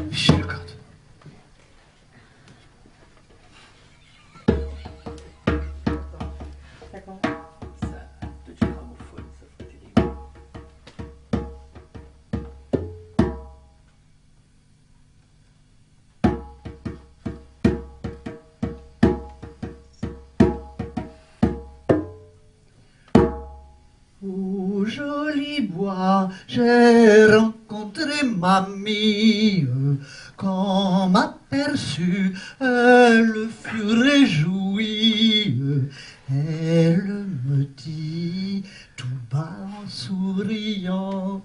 Michel Lecoq. Au joli bois, j'ai rencontré mamie. Quand m'aperçut, elle fut réjouie. Elle me dit tout bas en souriant: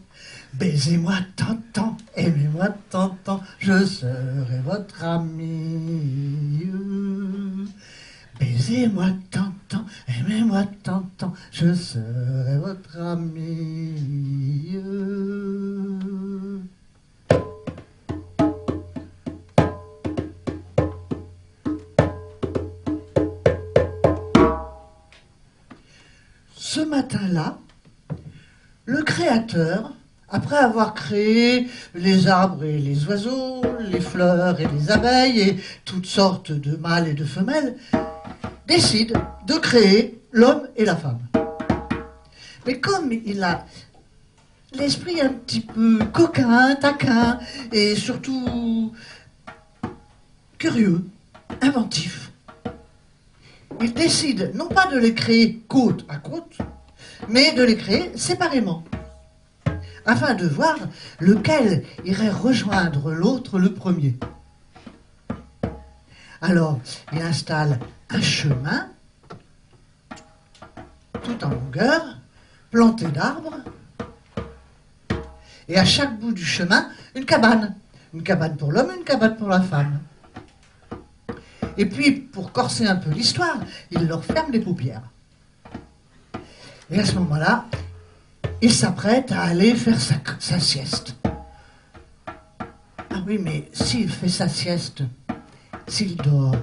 baisez-moi tonton, aimez-moi tonton, je serai votre ami. Baisez-moi tonton, aimez-moi tonton, je serai votre ami. Ce matin-là, le Créateur, après avoir créé les arbres et les oiseaux, les fleurs et les abeilles et toutes sortes de mâles et de femelles, décide de créer l'homme et la femme. Mais comme il a l'esprit un petit peu coquin, taquin et surtout curieux, inventif, il décide non pas de les créer côte à côte, mais de les créer séparément, afin de voir lequel irait rejoindre l'autre le premier. Alors, il installe un chemin, tout en longueur, planté d'arbres, et à chaque bout du chemin, une cabane. Une cabane pour l'homme, une cabane pour la femme. Et puis, pour corser un peu l'histoire, il leur ferme les paupières. Et à ce moment-là, il s'apprête à aller faire sa sieste. Ah oui, mais s'il fait sa sieste, s'il dort,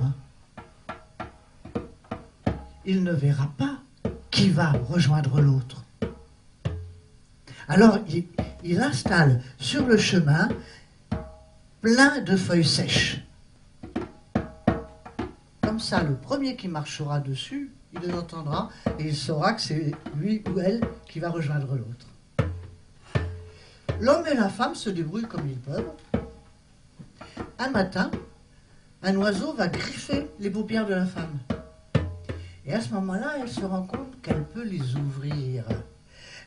il ne verra pas qui va rejoindre l'autre. Alors, il installe sur le chemin plein de feuilles sèches. Comme ça, le premier qui marchera dessus, il les entendra et il saura que c'est lui ou elle qui va rejoindre l'autre. L'homme et la femme se débrouillent comme ils peuvent. Un matin, un oiseau va griffer les paupières de la femme. Et à ce moment-là, elle se rend compte qu'elle peut les ouvrir.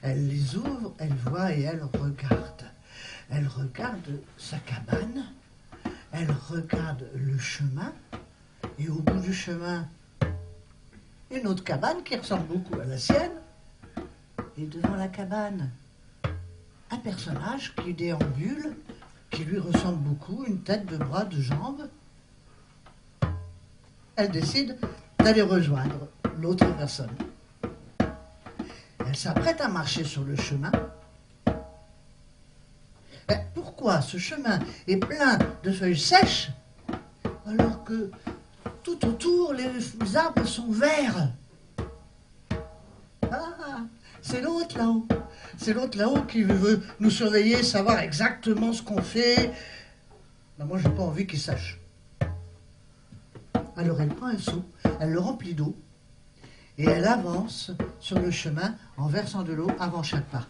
Elle les ouvre, elle voit et elle regarde. Elle regarde sa cabane, elle regarde le chemin, et au bout du chemin, une autre cabane qui ressemble beaucoup à la sienne. Et devant la cabane, un personnage qui déambule, qui lui ressemble beaucoup, une tête, deux bras, deux jambes. Elle décide d'aller rejoindre l'autre personne. Elle s'apprête à marcher sur le chemin. Mais pourquoi ce chemin est plein de feuilles sèches alors que tout autour les arbres sont verts? Ah, c'est l'autre là-haut. C'est l'autre là-haut qui veut nous surveiller, savoir exactement ce qu'on fait. Ben moi, j'ai pas envie qu'il sache. Alors elle prend un seau, elle le remplit d'eau et elle avance sur le chemin en versant de l'eau avant chaque pas.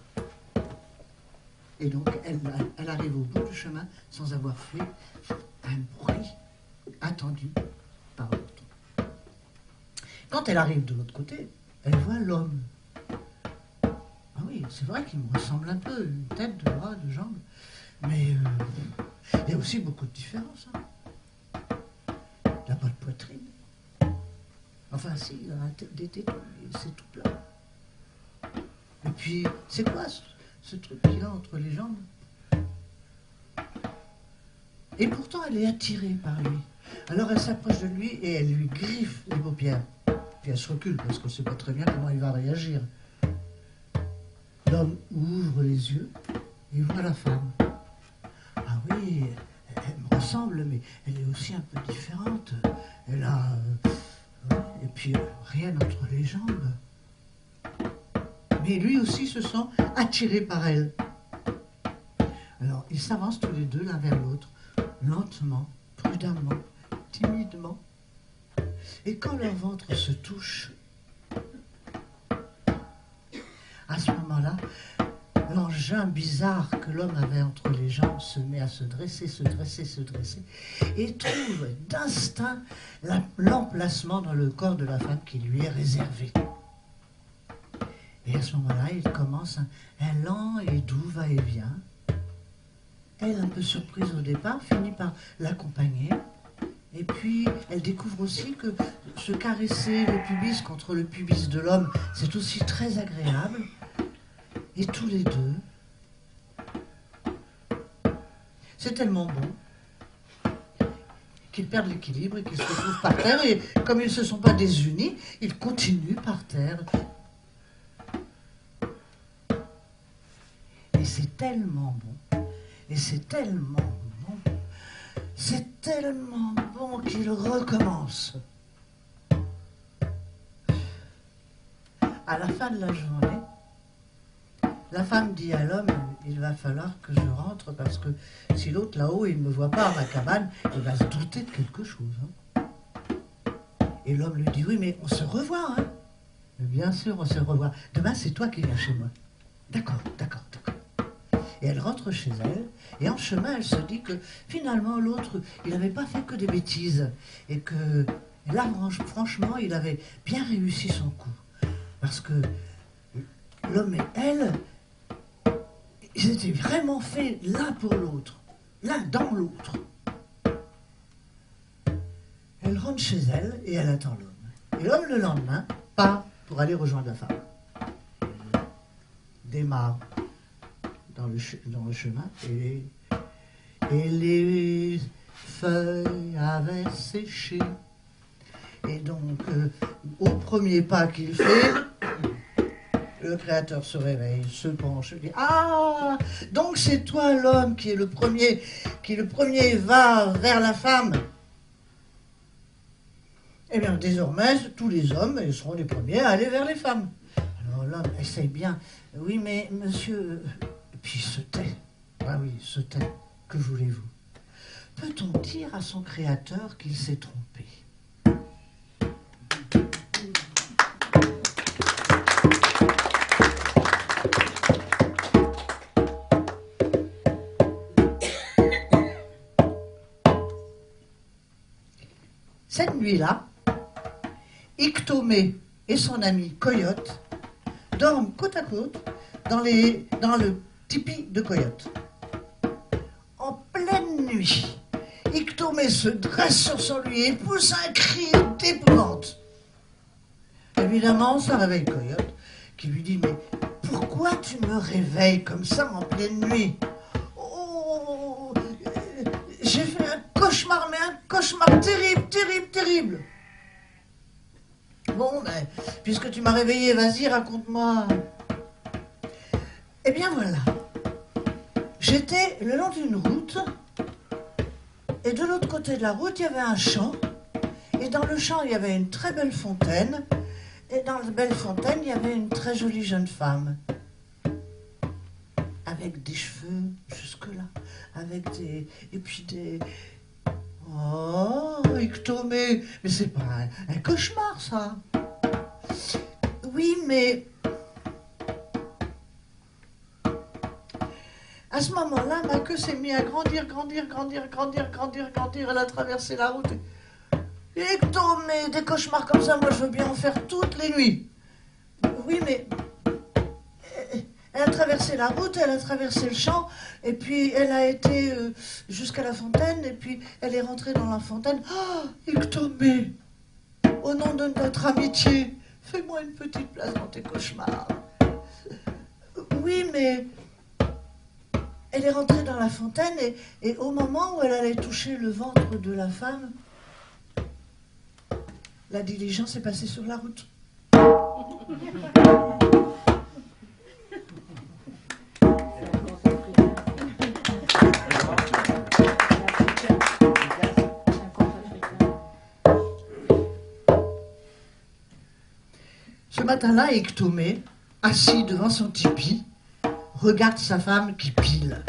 Et donc elle arrive au bout du chemin sans avoir fait un bruit attendu par l'autre. Quand elle arrive de l'autre côté, elle voit l'homme. Ah oui, c'est vrai qu'il me ressemble un peu, une tête, deux bras, deux jambes, mais il y a aussi beaucoup de différences. Hein. Il n'a pas de poitrine. Enfin, si, il a des tétons, c'est tout plat. Et puis, c'est quoi ce truc qu'il a entre les jambes? Et pourtant, elle est attirée par lui. Alors, elle s'approche de lui et elle lui griffe les paupières. Puis elle se recule parce qu'on ne sait pas très bien comment il va réagir. L'homme ouvre les yeux et voit la femme. Ah oui, elle me ressemble, mais elle est aussi un peu différente. Elle a... et puis, rien entre les jambes. Mais lui aussi se sent attiré par elle. Ils s'avancent tous les deux l'un vers l'autre, lentement, prudemment, timidement. Et quand leur ventre se touche, à ce moment-là, l'engin bizarre que l'homme avait entre les jambes se met à se dresser, et trouve d'instinct l'emplacement dans le corps de la femme qui lui est réservé. Et à ce moment-là, il commence un lent et doux va-et-vient. Elle, un peu surprise au départ, finit par l'accompagner. Et puis, elle découvre aussi que se caresser le pubis contre le pubis de l'homme, c'est aussi très agréable. Et tous les deux, c'est tellement bon qu'ils perdent l'équilibre et qu'ils se retrouvent par terre. Et comme ils ne se sont pas désunis, ils continuent par terre. Et c'est tellement bon. Et c'est tellement bon. C'est tellement bon qu'ils recommencent. À la fin de la journée, la femme dit à l'homme, il va falloir que je rentre parce que si l'autre là-haut, il ne me voit pas à ma cabane, il va se douter de quelque chose. Hein. Et l'homme lui dit, oui, mais on se revoit. Hein. Mais bien sûr, on se revoit. Demain, c'est toi qui viens chez moi. D'accord. Et elle rentre chez elle, et en chemin, elle se dit que finalement, l'autre, il n'avait pas fait que des bêtises. Et que là, franchement, il avait bien réussi son coup. Parce que l'homme et elle, ils étaient vraiment faits l'un pour l'autre, l'un dans l'autre. Elle rentre chez elle et elle attend l'homme. Et l'homme, le lendemain, part pour aller rejoindre la femme. Il démarre dans le chemin et les feuilles avaient séché. Et donc, au premier pas qu'il fait, le Créateur se réveille, se penche, dit « Ah, donc c'est toi l'homme qui le premier va vers la femme. » Eh bien, désormais, tous les hommes ils seront les premiers à aller vers les femmes. Alors l'homme essaye bien. « Oui, mais monsieur... » Puis il se tait. Ah oui, il se tait. Que voulez-vous? Peut-on dire à son Créateur qu'il s'est trompé? Cette nuit-là, Iktomé et son ami Coyote dorment côte à côte dans le tipi de Coyote. En pleine nuit, Iktomé se dresse sur son lit et pousse un cri d'épouvante. Évidemment, ça réveille Coyote, qui lui dit « Mais pourquoi tu me réveilles comme ça en pleine nuit ? Oh, j'ai fait un cauchemar, mais un cauchemar terrible. Bon, ben, puisque tu m'as réveillé, vas-y, raconte-moi. » Eh bien voilà, j'étais le long d'une route, et de l'autre côté de la route, il y avait un champ, et dans le champ, il y avait une très belle fontaine, et dans la belle fontaine, il y avait une très jolie jeune femme, avec des cheveux jusque-là, et puis des... Oh, Iktomé, mais c'est pas un cauchemar, ça. Oui, mais... À ce moment-là, ma queue s'est mise à grandir. Elle a traversé la route. Iktomé, des cauchemars comme ça, moi je veux bien en faire toutes les nuits. Oui, mais... Elle a traversé la route, elle a traversé le champ, et puis elle a été jusqu'à la fontaine, et puis elle est rentrée dans la fontaine. Oh, Iktomé, au nom de notre amitié, fais-moi une petite place dans tes cauchemars. Oui, mais... Elle est rentrée dans la fontaine et au moment où elle allait toucher le ventre de la femme, la diligence est passée sur la route. Ce matin-là, Iktomé, assis devant son tipi, regarde sa femme qui pile.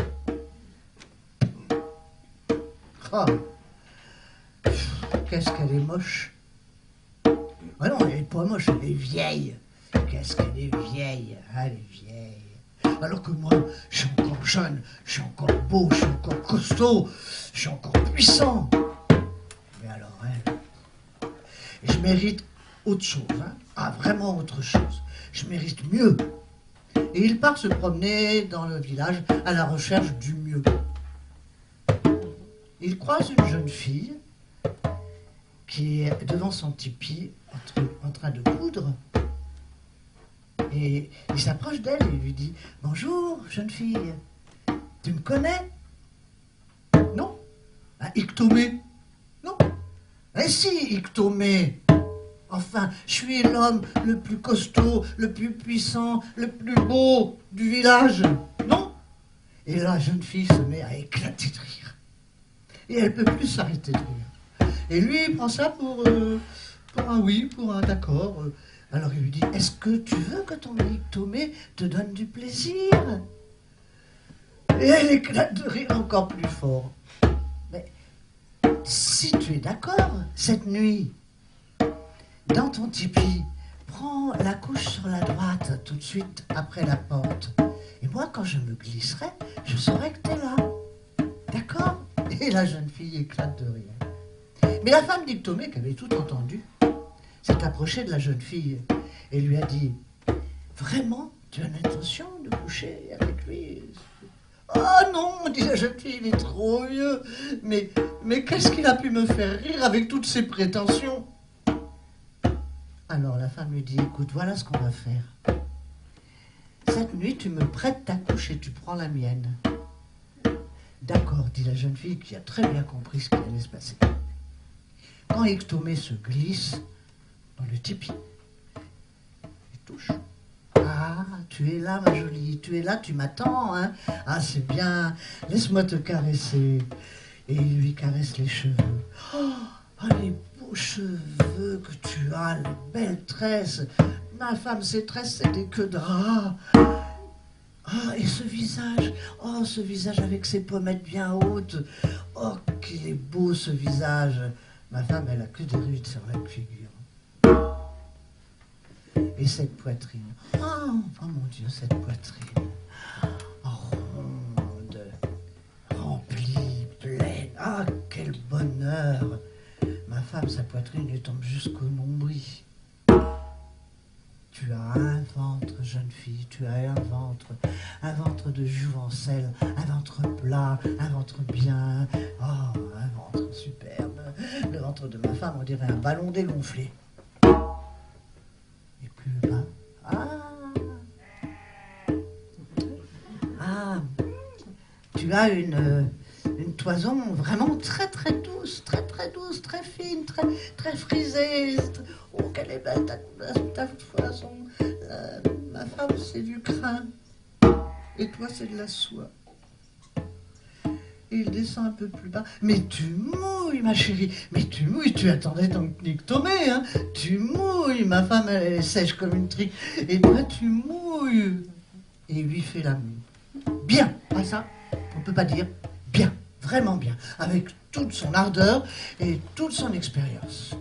Ah, qu'est-ce qu'elle est moche. Ah non, elle n'est pas moche, elle est vieille. Qu'est-ce qu'elle est vieille, elle est vieille. Alors que moi, je suis encore jeune, je suis encore beau, je suis encore costaud, je suis encore puissant. Mais alors, elle, je mérite autre chose, hein. Ah, vraiment autre chose. Je mérite mieux. Et il part se promener dans le village à la recherche du mieux. Il croise une jeune fille qui est devant son tipi en train de coudre. Et il s'approche d'elle et lui dit « Bonjour, jeune fille, tu me connais ?»« Non. »« Ah, Iktomé ?»« Non. »« Eh si, Iktomé. Enfin, je suis l'homme le plus costaud, le plus puissant, le plus beau du village. Non ?» Et la jeune fille se met à éclater de rire. Et elle ne peut plus s'arrêter de rire. Et lui, il prend ça pour un oui, pour un d'accord. Alors il lui dit, est-ce que tu veux que ton Iktomé te donne du plaisir? Et elle éclate de rire encore plus fort. Mais si tu es d'accord, cette nuit, dans ton tipi, prends la couche sur la droite tout de suite après la porte. Et moi, quand je me glisserai, je saurai que tu es là. D'accord? Et la jeune fille éclate de rire. Mais la femme d'Iktomé, qui avait tout entendu, s'est approchée de la jeune fille et lui a dit « Vraiment, tu as l'intention de coucher avec lui ?»« Oh non, dit la jeune fille, il est trop vieux. Mais qu'est-ce qu'il a pu me faire rire avec toutes ses prétentions ?» Alors la femme lui dit « Écoute, voilà ce qu'on va faire. Cette nuit, tu me prêtes ta couche et tu prends la mienne. » D'accord, dit la jeune fille qui a très bien compris ce qui allait se passer. Quand Iktomé se glisse dans le tipi, il touche. Ah, tu es là, ma jolie, tu es là, tu m'attends, hein? Ah, c'est bien, laisse-moi te caresser. Et il lui caresse les cheveux. Oh, les beaux cheveux que tu as, les belles tresses. Ma femme, ses tresses, c'est des queues de rat. Ah, et ce visage avec ses pommettes bien hautes. Oh, qu'il est beau ce visage. Ma femme, elle a que des rides sur la figure. Et cette poitrine. Oh mon Dieu, cette poitrine. Ronde, remplie, pleine. Ah, quel bonheur. Ma femme, sa poitrine lui tombe jusqu'au nombril. Tu as un ventre, jeune fille, tu as un ventre de jouvencelle, un ventre plat, un ventre bien, oh, un ventre superbe. Le ventre de ma femme, on dirait un ballon dégonflé. Et plus bas, tu as une toison vraiment très très douce, très fine, très frisée. Oh, qu'elle est belle ta toison. Ma femme, c'est du crin. Et toi, c'est de la soie. Et il descend un peu plus bas. Mais tu mouilles, ma chérie. Mais tu mouilles, tu attendais ton Iktomé, hein. Tu mouilles, ma femme, elle est sèche comme une trique. Et toi, tu mouilles. Et il lui fait l'amour. Bien, pas ça, on peut pas dire bien, vraiment bien, avec toute son ardeur et toute son expérience.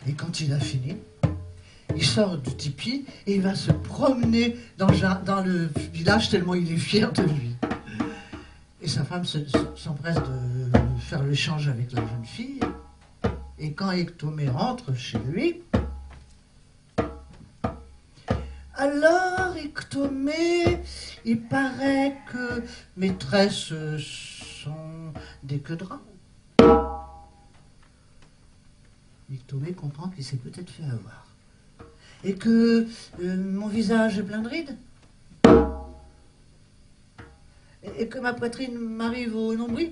Et quand il a fini, il sort du tipi et il va se promener dans le village tellement il est fier de lui. Et sa femme s'empresse de faire l'échange avec la jeune fille. Et quand Iktomé rentre chez lui, alors Iktomé, il paraît que mes tresses sont des queues de rat. Iktomé comprend qu'il s'est peut-être fait avoir. Et que mon visage est plein de rides. Et que ma poitrine m'arrive au nombril.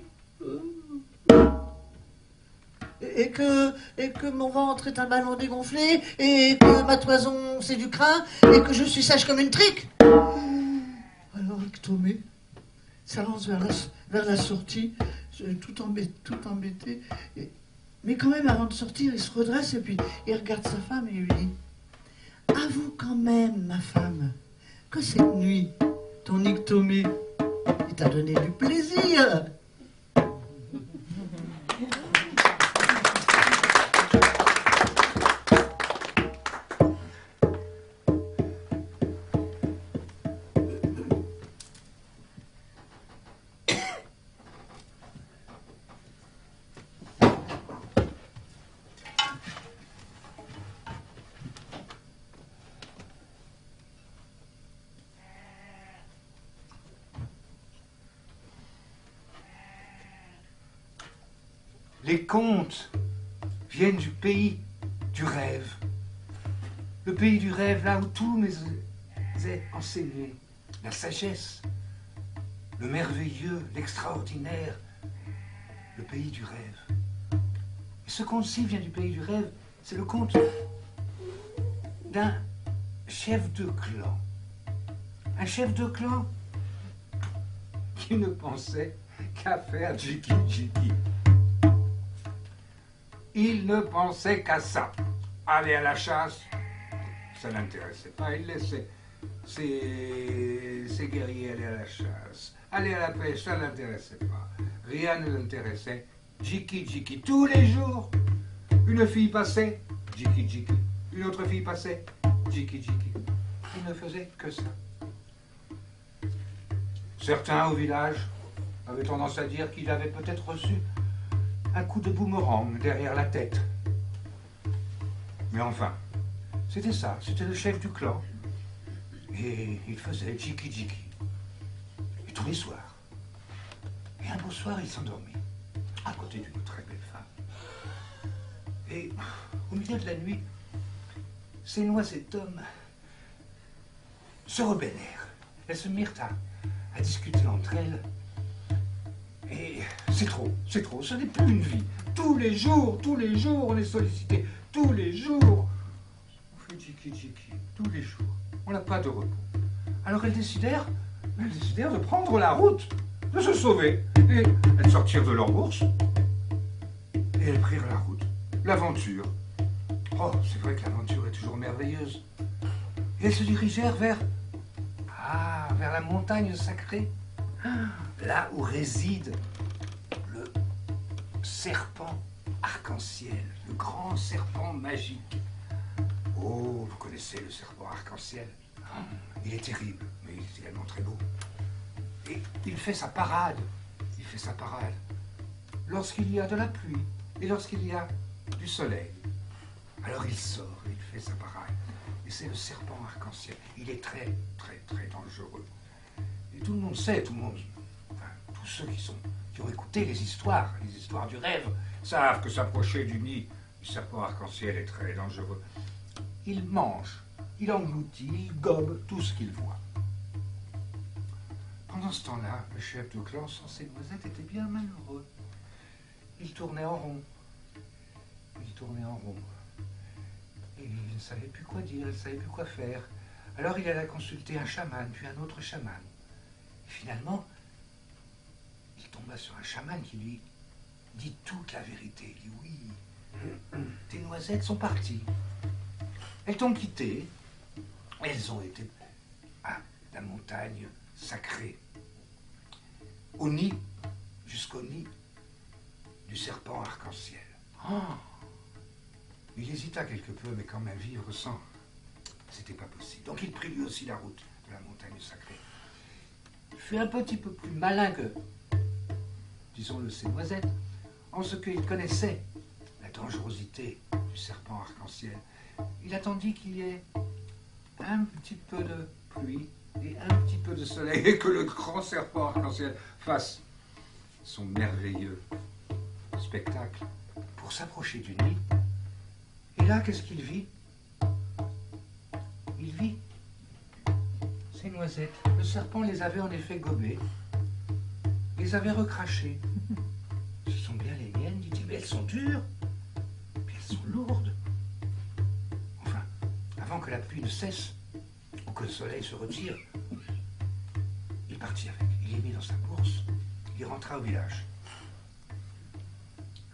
Et que mon ventre est un ballon dégonflé. Et que ma toison c'est du crin. Et que je suis sèche comme une trique. Alors Iktomé s'avance vers la sortie, tout embêté. Mais quand même, avant de sortir, il se redresse et puis il regarde sa femme et lui dit « Avoue quand même, ma femme, que cette nuit, ton Iktomé, il t'a donné du plaisir. » Les contes viennent du pays du rêve. Le pays du rêve, là où tout nous est enseigné. La sagesse, le merveilleux, l'extraordinaire. Le pays du rêve. Et ce conte-ci vient du pays du rêve. C'est le conte d'un chef de clan. Un chef de clan qui ne pensait qu'à faire jiki jiki. Il ne pensait qu'à ça. Aller à la chasse, ça l'intéressait pas. Il laissait ses guerriers aller à la chasse. Aller à la pêche, ça ne l'intéressait pas. Rien ne l'intéressait. Jiki jiki. Tous les jours, une fille passait, jiki jiki. Une autre fille passait, jiki jiki. Il ne faisait que ça. Certains au village avaient tendance à dire qu'il avait peut-être reçu un coup de boomerang derrière la tête. Mais enfin, c'était ça, c'était le chef du clan. Et il faisait jiki jiki. Et tous les soirs. Et un beau soir, il s'endormit, à côté d'une très belle femme. Et au milieu de la nuit, ces noisettes d'hommes se rebellèrent. Elles se mirent à discuter entre elles. Et c'est trop, ce n'est plus une vie. Tous les jours, on est sollicité. Tous les jours, on fait jiki jiki, tous les jours. On n'a pas de repos. Alors elles décidèrent de prendre la route, de se sauver. Et elles sortirent de leur bourse. Et elles prirent la route, l'aventure. Oh, c'est vrai que l'aventure est toujours merveilleuse. Et elles se dirigèrent vers la montagne sacrée. Là où réside le serpent arc-en-ciel, le grand serpent magique. Oh, vous connaissez le serpent arc-en-ciel? Il est terrible, mais il est également très beau. Et il fait sa parade. Lorsqu'il y a de la pluie et lorsqu'il y a du soleil. Alors il sort et il fait sa parade. Et c'est le serpent arc-en-ciel. Il est très, très, très dangereux. Et tout le monde sait, tous ceux qui ont écouté les histoires du rêve, savent que s'approcher du nid du serpent arc-en-ciel est très dangereux. Il mange, il engloutit, il gobe tout ce qu'il voit. Pendant ce temps-là, le chef de clan, sans ses noisettes, était bien malheureux. Il tournait en rond. Et il ne savait plus quoi dire, il ne savait plus quoi faire. Alors il alla consulter un chaman, puis un autre chaman. Et finalement, il tomba sur un chaman qui lui dit toute la vérité. Il dit oui, tes noisettes sont parties. Elles t'ont quitté. Elles ont été à la montagne sacrée. Au nid, jusqu'au nid du serpent arc-en-ciel. Oh, il hésita quelque peu, mais quand même vivre sans, c'était pas possible. Donc il prit lui aussi la route de la montagne sacrée. Il fut un petit peu plus malin que, disons-le, ses noisettes, en ce qu'il connaissait la dangerosité du serpent arc-en-ciel. Il attendit qu'il y ait un petit peu de pluie et un petit peu de soleil et que le grand serpent arc-en-ciel fasse son merveilleux spectacle pour s'approcher du nid. Et là, qu'est-ce qu'il vit? Il vit ces noisettes. Le serpent les avait en effet gobées, les avait recrachées. Ce sont bien les miennes, dit-il, mais elles sont dures, puis elles sont lourdes. Enfin, avant que la pluie ne cesse, ou que le soleil se retire, il partit avec. Il les mit dans sa bourse, il rentra au village.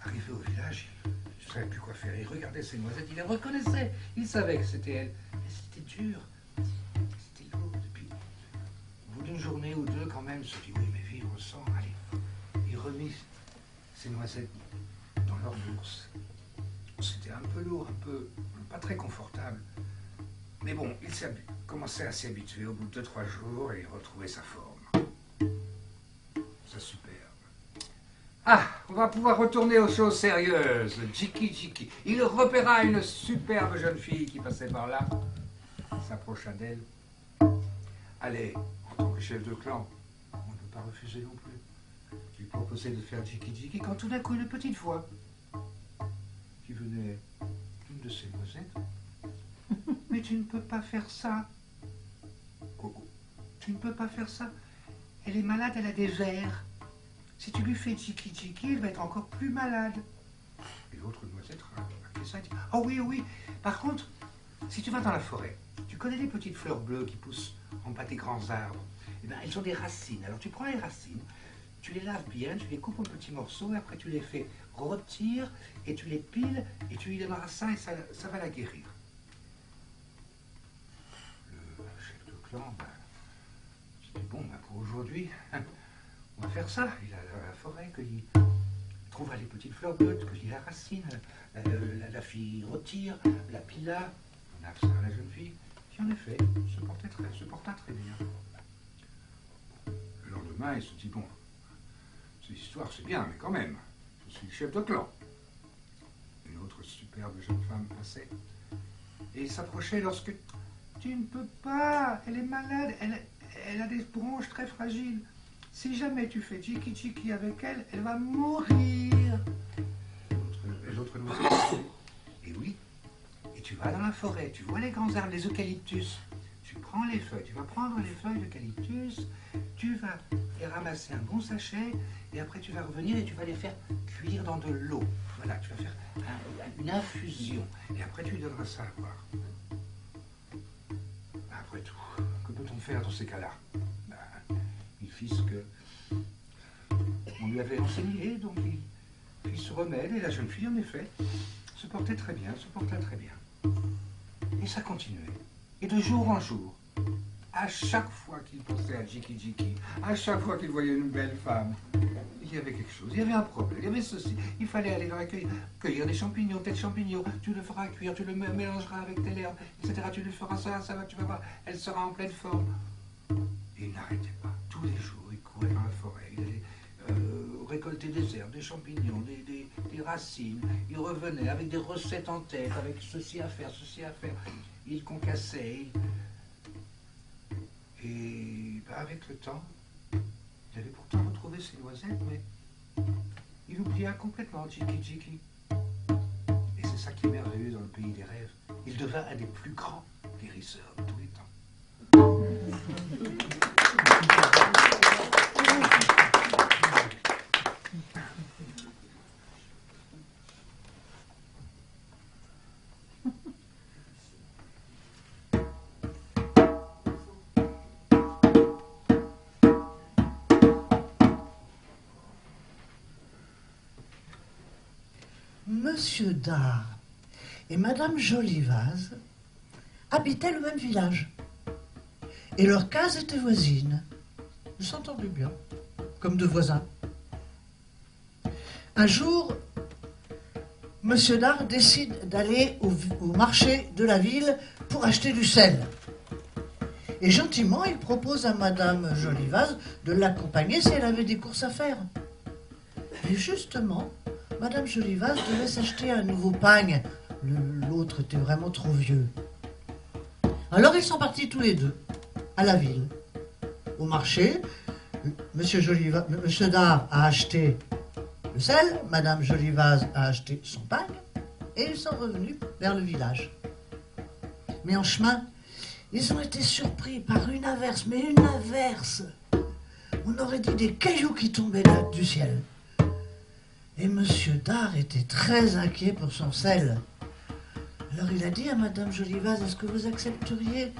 Arrivé au village, il ne savait plus quoi faire. Il regardait ses noisettes, il les reconnaissait. Il savait que c'était elles. Mais c'était dur, c'était lourd. Et puis, au bout d'une journée ou deux, quand même, il se dit, oui, mais vivre sans, allez. Il remit ses noisettes dans leur bourse. C'était un peu lourd, un peu, pas très confortable. Mais bon, il commençait à s'y habituer. Au bout de 2-3 jours, et il retrouvait sa forme. Sa superbe. Ah, on va pouvoir retourner aux choses sérieuses. Jiki Jiki. Il repéra une superbe jeune fille qui passait par là. Il s'approcha d'elle. Allez, en tant que chef de clan, on ne peut pas refuser non plus. Il proposait de faire Jiki Jiki quand tout d'un coup une petite voix venait d'une de ces noisettes. Mais tu ne peux pas faire ça. Coco, tu ne peux pas faire ça. Elle est malade, elle a des vers. Si tu lui fais tchiki-tchiki, elle va être encore plus malade. Et l'autre noisette a fait ça et dit, oh oui, oui. Par contre, si tu vas dans la forêt, tu connais les petites fleurs bleues qui poussent en bas des grands arbres. Eh bien, elles ont des racines. Alors tu prends les racines, tu les laves bien, tu les coupes en petits morceaux, et après tu les fais rôtir, et tu les piles, et tu lui donneras ça, et ça va la guérir. Le chef de clan, je dis, bon, pour aujourd'hui, on va faire ça. Il a la forêt, cueillit, trouvera les petites fleurs bleues, cueillit la racine, la fille retire, la pila, on a ça à la jeune fille, qui en effet se porta très bien. Le lendemain, il se dit, bon, cette histoire c'est bien, mais quand même, je suis le chef de clan. Une autre superbe jeune femme passait, et il s'approchait lorsque, tu ne peux pas, elle est malade, elle a des branches très fragiles. Si jamais tu fais tchiki-tchiki avec elle, elle va mourir. Et l'autre nous dit, et oui, et tu vas dans la forêt, tu vois les grands arbres, les eucalyptus. Tu prends les feuilles, tu vas prendre les feuilles d'eucalyptus, tu vas les ramasser un bon sachet, et après tu vas revenir et tu vas les faire cuire dans de l'eau. Voilà, tu vas faire une infusion, et après tu lui donneras ça à boire. Après tout, que peut-on faire dans ces cas-là? Il fit ce que on lui avait enseigné, donc il fit ce remède, et la jeune fille, en effet, se portait très bien, se porta très bien. Et ça continuait. Et de jour en jour, à chaque fois qu'il pensait à Jiki-Jiki, à chaque fois qu'il voyait une belle femme, il y avait quelque chose, il y avait un problème, il y avait ceci. Il fallait aller dans la cueillir des champignons, tel champignon, tu le feras cuire, tu le mélangeras avec telle herbe, etc. Tu lui feras ça, ça va, tu vas voir, elle sera en pleine forme. Et il n'arrêtait pas. Tous les jours, il courait dans la forêt, il allait récolter des herbes, des champignons, des racines. Il revenait avec des recettes en tête, avec ceci à faire, ceci à faire. Il concassait. Et avec le temps, il avait pourtant retrouvé ses noisettes, mais il oublia complètement Jiki-Jiki. Et c'est ça qui est merveilleux dans le pays des rêves. Il devint un des plus grands guérisseurs de tous les temps. Monsieur Dard et Madame Jolivaz habitaient le même village. Et leurs cases étaient voisines. Ils s'entendaient bien, comme deux voisins. Un jour, Monsieur Dard décide d'aller au marché de la ville pour acheter du sel. Et gentiment, il propose à Madame Jolivaz de l'accompagner si elle avait des courses à faire. Et justement, Madame Jolivaz devait s'acheter un nouveau pagne. L'autre était vraiment trop vieux. Alors ils sont partis tous les deux à la ville. Au marché, Monsieur Dard a acheté le sel, Madame Jolivaz a acheté son pagne, et ils sont revenus vers le village. Mais en chemin, ils ont été surpris par une averse, mais une averse. On aurait dit des cailloux qui tombaient du ciel. Et Monsieur Dard était très inquiet pour son sel. Alors il a dit à Madame Jolivaz, est-ce que vous accepteriez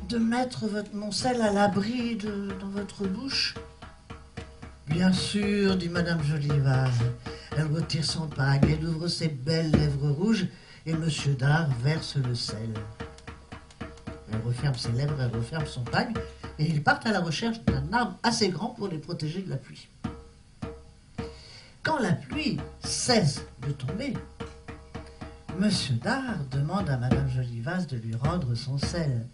de mettre mon sel à l'abri dans votre bouche? Bien sûr, dit Madame Jolivaz. Elle retire son pagne, elle ouvre ses belles lèvres rouges, et Monsieur Dard verse le sel. Elle referme ses lèvres, elle referme son pagne, et ils partent à la recherche d'un arbre assez grand pour les protéger de la pluie. Quand la pluie cesse de tomber, Monsieur Dard demande à Madame Jolivaz de lui rendre son sel.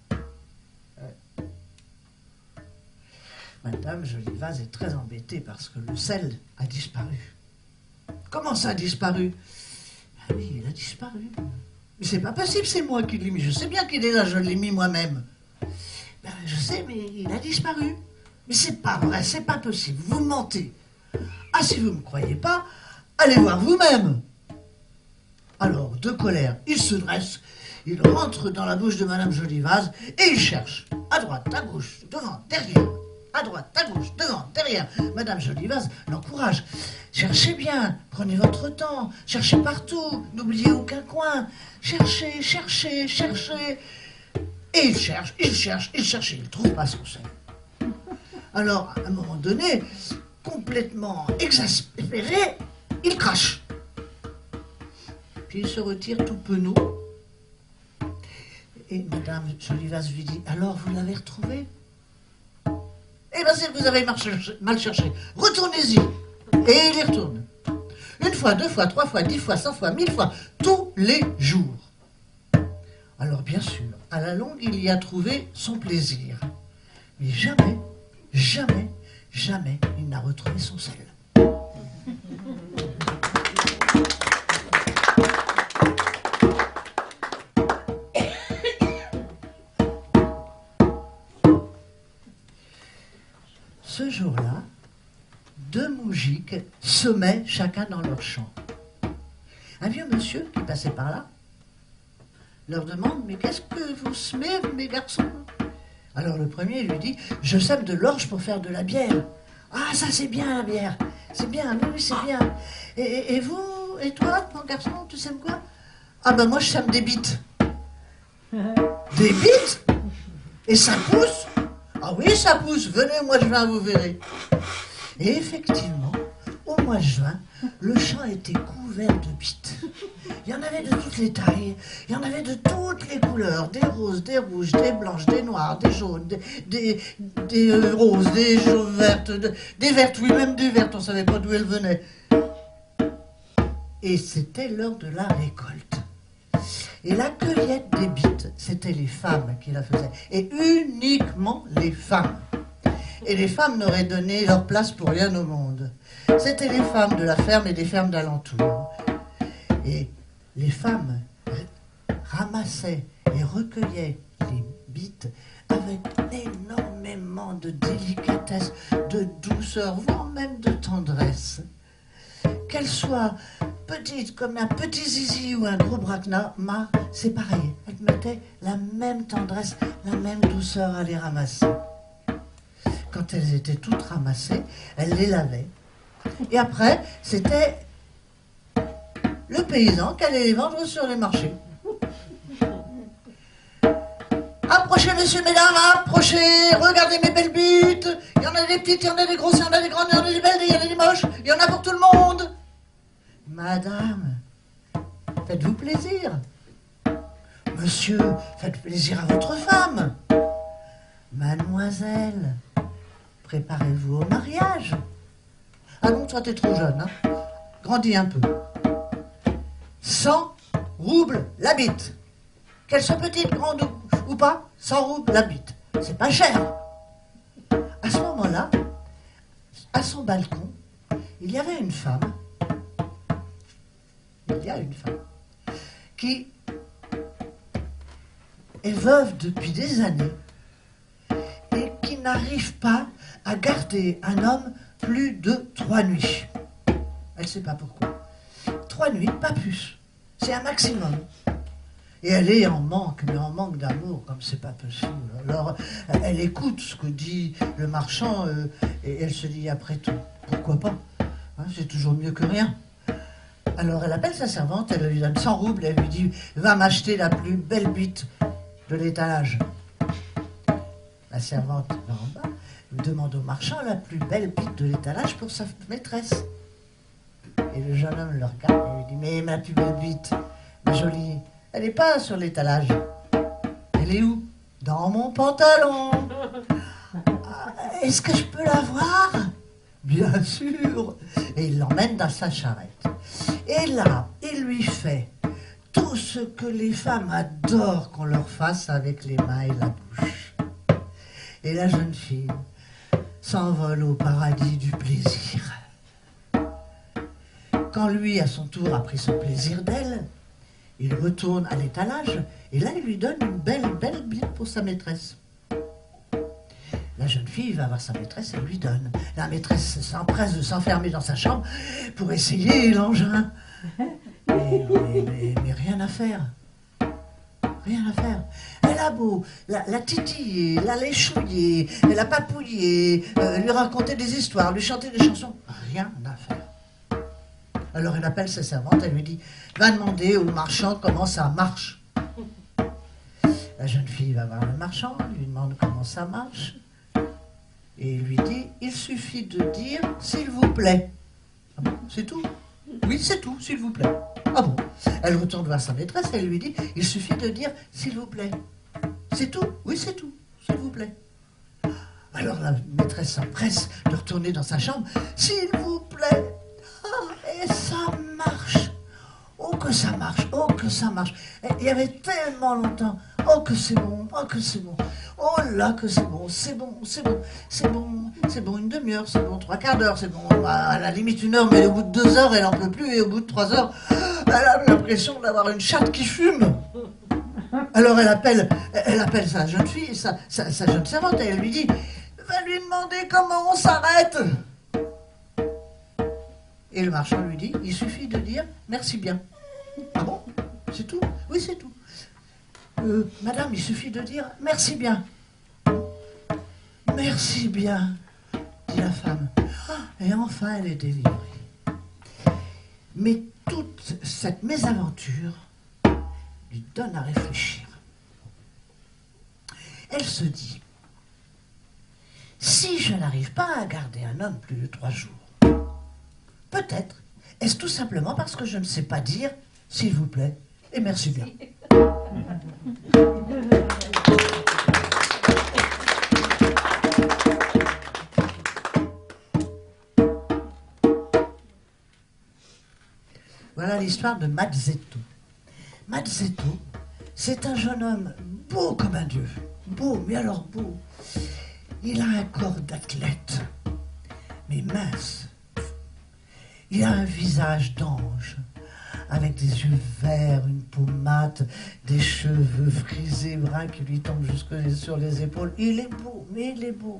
Madame Jolivaz est très embêtée parce que le sel a disparu. Comment ça a disparu? Ah oui, il a disparu. Mais c'est pas possible, c'est moi qui l'ai mis. Je sais bien qu'il est là, je l'ai mis moi-même. Ben, je sais, mais il a disparu. Mais c'est pas vrai, c'est pas possible, vous mentez. Ah, si vous ne me croyez pas, allez voir vous-même. Alors, de colère, il se dresse, il rentre dans la bouche de Madame Jolivaz et il cherche, à droite, à gauche, devant, derrière, à droite, à gauche, devant, derrière. Madame Jolivaz l'encourage. Cherchez bien, prenez votre temps, cherchez partout, n'oubliez aucun coin. Cherchez, cherchez, cherchez. Et il cherche, il cherche, il cherche, et il ne trouve pas son sel. Alors, à un moment donné, complètement exaspéré, il crache. Puis il se retire tout penaud. Et Madame Jolivaz lui dit, alors vous l'avez retrouvé? Eh bien, c'est que vous avez mal cherché. Retournez-y. Et il y retourne. Une fois, deux fois, trois fois, 10 fois, 100 fois, 1000 fois, tous les jours. Alors, bien sûr, à la longue, il y a trouvé son plaisir. Mais jamais, jamais, jamais, il n'a retrouvé son sel. Ce jour-là, 2 moujiks semaient chacun dans leur champ. Un vieux monsieur qui passait par là leur demande, mais qu'est-ce que vous semez, mes garçons? Alors le premier lui dit, je sème de l'orge pour faire de la bière. Ah, ça c'est bien la bière, c'est bien, oui c'est bien. Et vous, et toi, mon garçon, tu sèmes quoi? Ah ben moi je sème des bites. Des bites? Et ça pousse? Ah oui, ça pousse, venez au mois de juin, vous verrez. Et effectivement, au mois de juin, le champ était couvert de bites. Il y en avait de toutes les tailles, il y en avait de toutes les couleurs, des roses, des rouges, des blanches, des noires, des jaunes, des roses, des jaunes vertes, des vertes, oui, même des vertes, on ne savait pas d'où elles venaient. Et c'était l'heure de la récolte. Et la cueillette des bites, c'était les femmes qui la faisaient. Et uniquement les femmes. Et les femmes n'auraient donné leur place pour rien au monde. C'était les femmes de la ferme et des fermes d'alentour. Et les femmes ramassaient et recueillaient les bites avec énormément de délicatesse, de douceur, voire même de tendresse. Qu'elles soient petites comme un petit zizi ou un gros braquenard, c'est pareil. Elles mettaient la même tendresse, la même douceur à les ramasser. Quand elles étaient toutes ramassées, elles les lavaient. Et après, c'était le paysan qui allait les vendre sur les marchés. Approchez, messieurs, mesdames, approchez, regardez mes belles bites. Il y en a des petites, il y en a des grosses, il y en a des grandes, il y en a des belles, il y en a des moches, il y en a pour tout le monde. Madame, faites-vous plaisir. Monsieur, faites plaisir à votre femme. Mademoiselle, préparez-vous au mariage. Ah non, toi t'es trop jeune, hein. Grandis un peu. 100 roubles la bite. Qu'elle soit petite, grande ou pas, 100 roubles la bite. C'est pas cher. À ce moment-là, à son balcon, il y avait une femme. Il y a une femme qui est veuve depuis des années et qui n'arrive pas à garder un homme plus de 3 nuits. Elle ne sait pas pourquoi. 3 nuits, pas plus. C'est un maximum. Et elle est en manque, mais en manque d'amour, comme c'est pas possible. Alors, elle écoute ce que dit le marchand et elle se dit, après tout, pourquoi pas, hein, c'est toujours mieux que rien. Alors, elle appelle sa servante, elle lui donne 100 roubles, elle lui dit, va m'acheter la plus belle bite de l'étalage. La servante va en bas, demande au marchand la plus belle bite de l'étalage pour sa maîtresse. Et le jeune homme le regarde et lui dit, mais ma plus belle bite, ma jolie, elle n'est pas sur l'étalage. Elle est où? Dans mon pantalon. Est-ce que je peux la voir? Bien sûr. Et il l'emmène dans sa charrette. Et là, il lui fait tout ce que les femmes adorent qu'on leur fasse avec les mains et la bouche. Et la jeune fille s'envole au paradis du plaisir. Quand lui, à son tour, a pris son plaisir d'elle, il retourne à l'étalage et là, il lui donne une belle bite pour sa maîtresse. La jeune fille va voir sa maîtresse et lui donne. La maîtresse s'empresse de s'enfermer dans sa chambre pour essayer l'engin. Mais rien à faire. Rien à faire. Elle a beau la titiller, la léchouiller, la papouiller, lui raconter des histoires, lui chanter des chansons. Rien à faire. Alors elle appelle sa servante, elle lui dit « Va demander au marchand comment ça marche. » La jeune fille va voir le marchand, lui demande comment ça marche. Et il lui dit « Il suffit de dire « S'il vous plaît ». Ah bon, c'est tout? Oui, c'est tout, s'il vous plaît. Ah bon? Elle retourne voir sa maîtresse et elle lui dit « Il suffit de dire « S'il vous plaît ». C'est tout? Oui, c'est tout, s'il vous plaît. Alors la maîtresse s'empresse de retourner dans sa chambre. « S'il vous plaît ». Ah, et ça marche. Oh que ça marche, oh que ça marche. Et il y avait tellement longtemps. Oh que c'est bon, oh que c'est bon. Oh là que c'est bon, c'est bon, c'est bon, c'est bon, c'est bon, une demi-heure, c'est bon, 3/4 d'heure, c'est bon, à la limite 1 heure, mais au bout de 2 heures, elle n'en peut plus, et au bout de 3 heures, elle a l'impression d'avoir une chatte qui fume. Alors elle appelle sa jeune fille, sa jeune servante, et elle lui dit « Va lui demander comment on s'arrête !» Et le marchand lui dit « Il suffit de dire « Merci bien ». Ah bon? C'est tout? Oui, c'est tout. Madame, il suffit de dire « Merci bien ». Merci bien, dit la femme. Et enfin, elle est délivrée. Mais toute cette mésaventure lui donne à réfléchir. Elle se dit, si je n'arrive pas à garder un homme plus de 3 jours, peut-être est-ce tout simplement parce que je ne sais pas dire « s'il vous plaît » et « merci bien ». Voilà l'histoire de Mazzetto. Mazzetto, c'est un jeune homme beau comme un dieu. Beau, mais alors beau. Il a un corps d'athlète, mais mince. Il a un visage d'ange, avec des yeux verts, une peau mate, des cheveux frisés bruns qui lui tombent jusque sur les épaules. Il est beau, mais il est beau.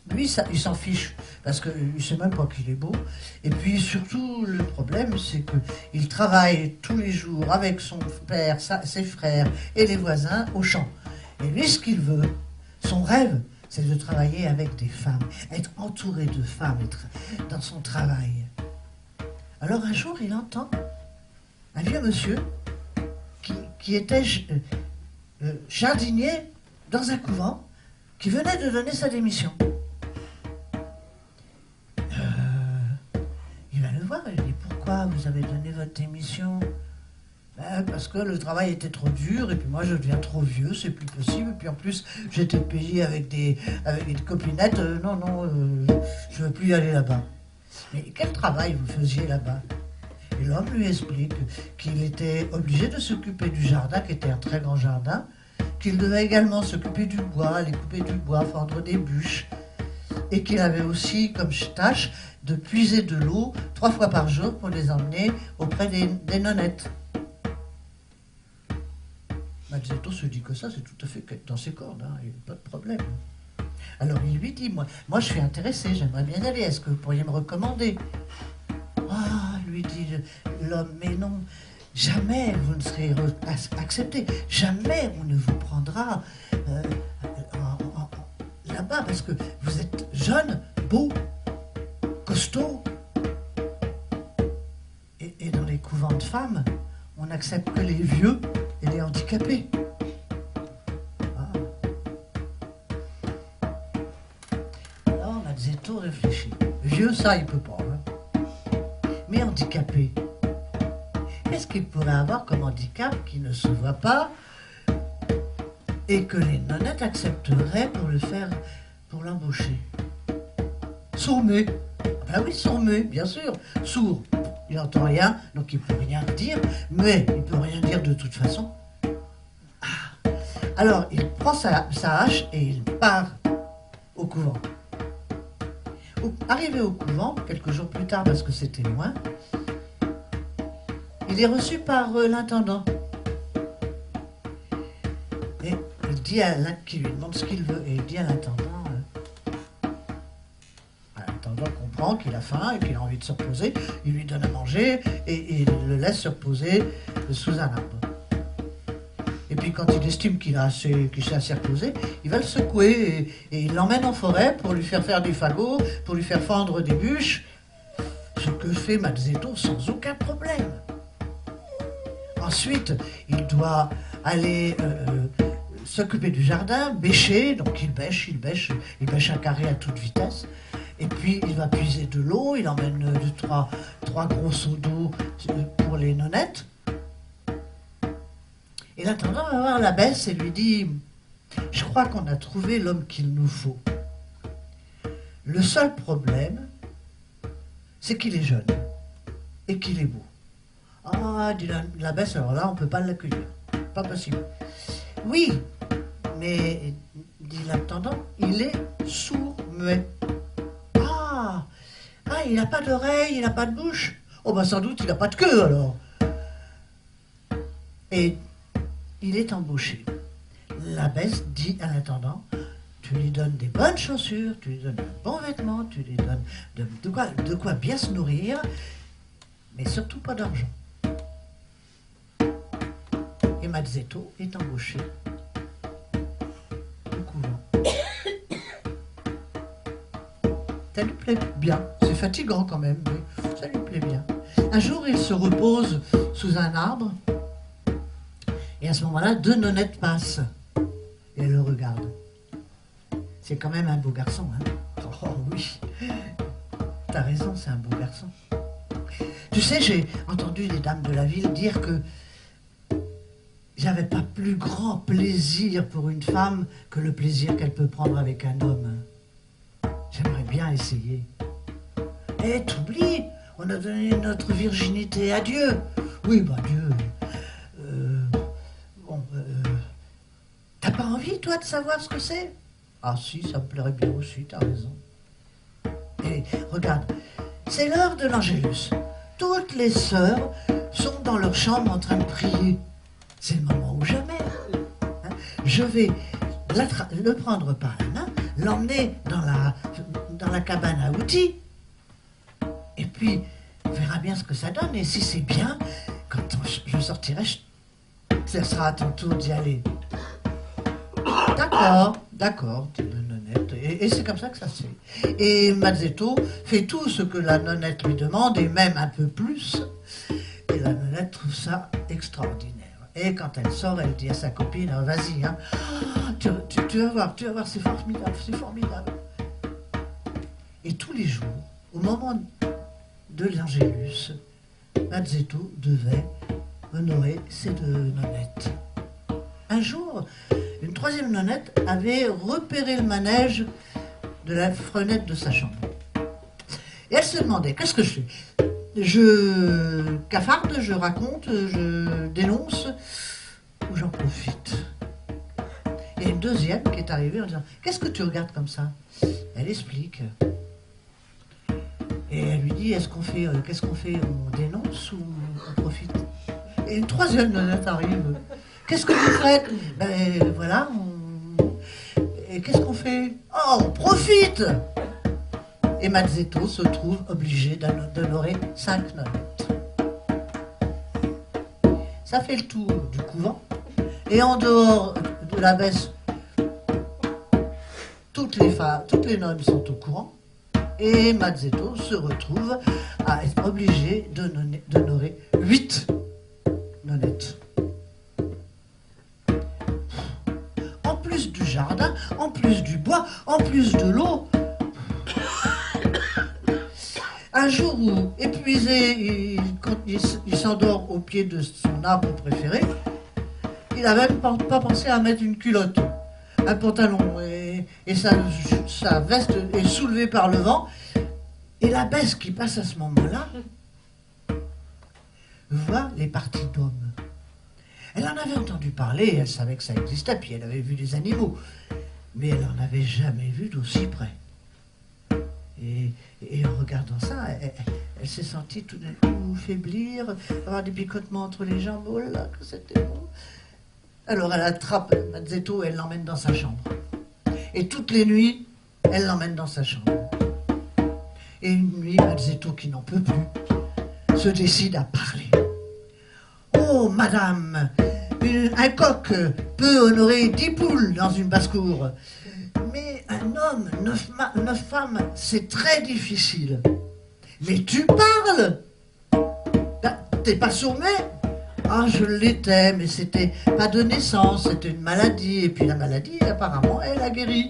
Lui, il s'en fiche, parce qu'il ne sait même pas qu'il est beau. Et puis surtout, le problème, c'est qu'il travaille tous les jours avec son père, ses frères et les voisins au champ. Et lui, ce qu'il veut, son rêve, c'est de travailler avec des femmes, être entouré de femmes, être dans son travail. Alors un jour, il entend un vieux monsieur qui était jardinier dans un couvent, qui venait de donner sa démission. Il va le voir et lui dit « Pourquoi vous avez donné votre démission ?» Parce que le travail était trop dur et puis moi je deviens trop vieux, c'est plus possible. Et puis en plus j'étais payé avec des copinettes. Je ne veux plus y aller là-bas. Mais quel travail vous faisiez là-bas? Et l'homme lui explique qu'il était obligé de s'occuper du jardin, qui était un très grand jardin, qu'il devait également s'occuper du bois, aller couper du bois, fendre des bûches, et qu'il avait aussi comme tâche de puiser de l'eau 3 fois par jour pour les emmener auprès des nonnettes. Mazzetto se dit que ça, c'est tout à fait dans ses cordes, il n'y a pas de problème. Alors il lui dit, moi je suis intéressé, j'aimerais bien y aller, est-ce que vous pourriez me recommander? Ah, lui dit l'homme, mais non, jamais vous ne serez accepté, jamais on ne vous prendra là-bas, parce que vous êtes jeune, beau, costaud. Et dans les couvents de femmes, on n'accepte que les vieux et les handicapés. Alors Mazzetto réfléchit. Vieux, ça, il peut pas. Mais handicapé, qu'est-ce qu'il pourrait avoir comme handicap qui ne se voit pas et que les nonnettes accepteraient pour l'embaucher? Sourd-muet. Ben oui, sourd-muet, bien sûr. Sourd. Il n'entend rien, donc il ne peut rien dire, mais il ne peut rien dire de toute façon. Alors, il prend sa hache et il part au couvent. Arrivé au couvent, quelques jours plus tard, parce que c'était loin, il est reçu par l'intendant. Et il dit qui lui demande ce qu'il veut, et il dit à l'intendant, l'intendant comprend comprend qu'il a faim et qu'il a envie de se reposer. Il lui donne à manger et il le laisse se reposer sous un arbre. Et puis quand il estime qu'il s'est assez reposé, il va le secouer et il l'emmène en forêt pour lui faire des fagots, pour lui faire fendre des bûches. Ce que fait Mazzetto sans aucun problème. Ensuite, il doit aller s'occuper du jardin, bêcher, donc il bêche un carré à toute vitesse. Et puis il va puiser de l'eau, il emmène trois gros seaux d'eau pour les nonnettes. Et l'intendant va voir l'abbesse et lui dit « Je crois qu'on a trouvé l'homme qu'il nous faut. Le seul problème, c'est qu'il est jeune et qu'il est beau. » Ah, dit l'abbesse, alors là, on ne peut pas l'accueillir. Pas possible. Oui, mais, dit l'intendant, il est sourd-muet. Ah, il n'a pas d'oreille, il n'a pas de bouche. Oh, bah sans doute, il n'a pas de queue, alors. Et il est embauché. L'abbesse dit à l'intendant, tu lui donnes des bonnes chaussures, tu lui donnes un bon vêtement, tu lui donnes de quoi bien se nourrir, mais surtout pas d'argent. Et Mazzetto est embauché au couvent. Ça lui plaît bien. C'est fatigant quand même, mais ça lui plaît bien. Un jour, il se repose sous un arbre. Et à ce moment-là, 2 nonnettes passent. Et elles le regardent. C'est quand même un beau garçon, hein? Oh oui. T'as raison, c'est un beau garçon. Tu sais, j'ai entendu les dames de la ville dire que j'avais pas plus grand plaisir pour une femme que le plaisir qu'elle peut prendre avec un homme. J'aimerais bien essayer. Eh, t'oublies, on a donné notre virginité à Dieu. Oui, bah Dieu. T'as pas envie, toi, de savoir ce que c'est? Ah si, ça me plairait bien aussi, t'as raison. Et regarde, c'est l'heure de l'Angélus. Toutes les sœurs sont dans leur chambre en train de prier. C'est le moment ou jamais. Hein? Je vais le prendre par la main, l'emmener dans la cabane à outils. Et puis, on verra bien ce que ça donne. Et si c'est bien, quand je sortirai, ce sera à ton tour d'y aller. D'accord, dit la nonnette. Et c'est comme ça que ça se fait. Et Mazzetto fait tout ce que la nonnette lui demande, et même un peu plus. Et la nonnette trouve ça extraordinaire. Et quand elle sort, elle dit à sa copine, oh, vas-y, hein, tu vas voir, c'est formidable. Et tous les jours, au moment de l'Angélus, Mazzetto devait honorer ces 2 nonnettes. Un jour, une 3e nonnette avait repéré le manège de la fenêtre de sa chambre. Et elle se demandait, qu'est-ce que je fais? Je cafarde, je raconte, je dénonce, ou j'en profite? Et une 2e qui est arrivée en disant, qu'est-ce que tu regardes comme ça? Elle explique. Et elle lui dit, qu'est-ce qu'on fait? On dénonce ou on profite? Et une 3e nonnette arrive. Qu'est-ce que vous faites? Ben voilà, et qu'est-ce qu'on fait? Oh, on profite! Et Mazzetto se trouve obligé d'honorer 5 nonnettes. Ça fait le tour du couvent. Et en dehors de l'abbesse, toutes les nonnes sont au courant. Et Mazzetto se retrouve à être obligé d'honorer 8 nonnettes. En plus du jardin, en plus du bois, en plus de l'eau. Un jour où, épuisé, il s'endort au pied de son arbre préféré, il n'a même pas pensé à mettre une culotte, un pantalon, et sa veste est soulevée par le vent. Et l'abbesse qui passe à ce moment-là voit les parties d'hommes. Elle en avait entendu parler, elle savait que ça existait, puis elle avait vu des animaux, mais elle n'en avait jamais vu d'aussi près. Et en regardant ça, elle s'est sentie tout d'un coup faiblir, avoir des picotements entre les jambes. Oh là, que c'était bon. Alors elle attrape Mazzetto et elle l'emmène dans sa chambre. Et toutes les nuits, elle l'emmène dans sa chambre. Et une nuit, Mazzetto, qui n'en peut plus, se décide à parler. Oh, madame, un coq peut honorer 10 poules dans une basse-cour. Mais un homme, 9 femmes, c'est très difficile. Mais tu parles? Ben, t'es pas sourd-muet? Ah, je l'étais, mais c'était pas de naissance, c'était une maladie. Et puis la maladie, apparemment, elle a guéri.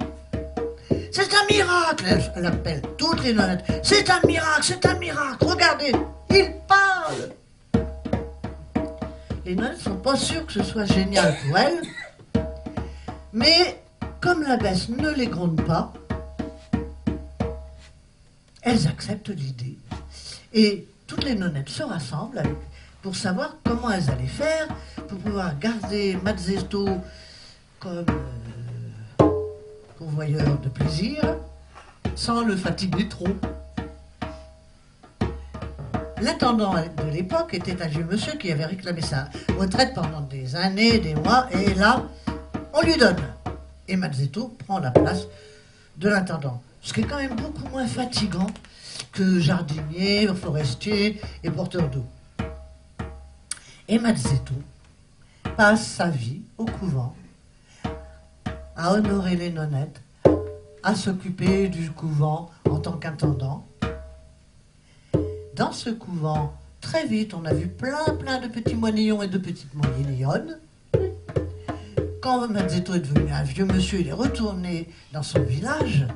C'est un miracle, elle appelle toutes les nonnettes. C'est un miracle, regardez, il parle. Les nonnettes sont pas sûres que ce soit génial pour elles, mais comme l'abbesse ne les gronde pas, elles acceptent l'idée. Et toutes les nonnettes se rassemblent pour savoir comment elles allaient faire pour pouvoir garder Mazzetto comme pourvoyeur de plaisir sans le fatiguer trop. L'intendant de l'époque était un vieux monsieur qui avait réclamé sa retraite pendant des années, des mois, et là, on lui donne. Et Mazzetto prend la place de l'intendant. Ce qui est quand même beaucoup moins fatigant que jardinier, forestier et porteur d'eau. Et Mazzetto passe sa vie au couvent à honorer les nonnettes, à s'occuper du couvent en tant qu'intendant. Dans ce couvent, très vite, on a vu plein de petits moinillons et de petites moinillonnes. Quand Mazzetto est devenu un vieux monsieur, il est retourné dans son village.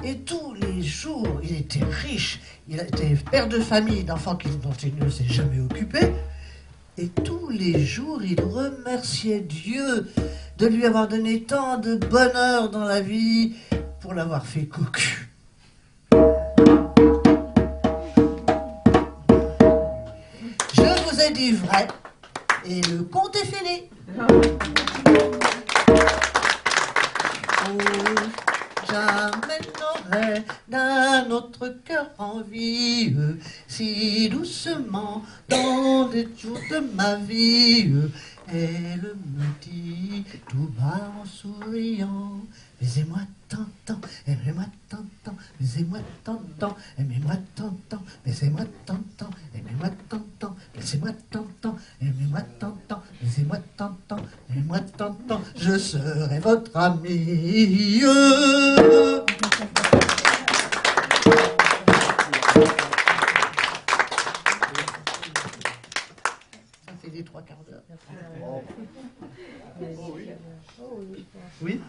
Et tous les jours, il était riche. Il était père de famille, d'enfants dont il ne s'est jamais occupé. Et tous les jours, il remerciait Dieu de lui avoir donné tant de bonheur dans la vie pour l'avoir fait cocu. Je vous ai dit vrai, et le conte est fini. Oh, jamais n'aurais d'un autre cœur envie, si doucement dans les jours de ma vie, elle me dit tout bas en souriant, baisez-moi tant, aimez-moi tant, baisez-moi tant, aimez-moi tant, baisez-moi tant, aimez-moi tant, baisez-moi tant, aimez-moi tant, baisez-moi tant, aimez-moi tant, je serai votre ami. Ça fait des 3 quarts d'heure. Oui.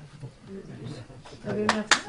Merci.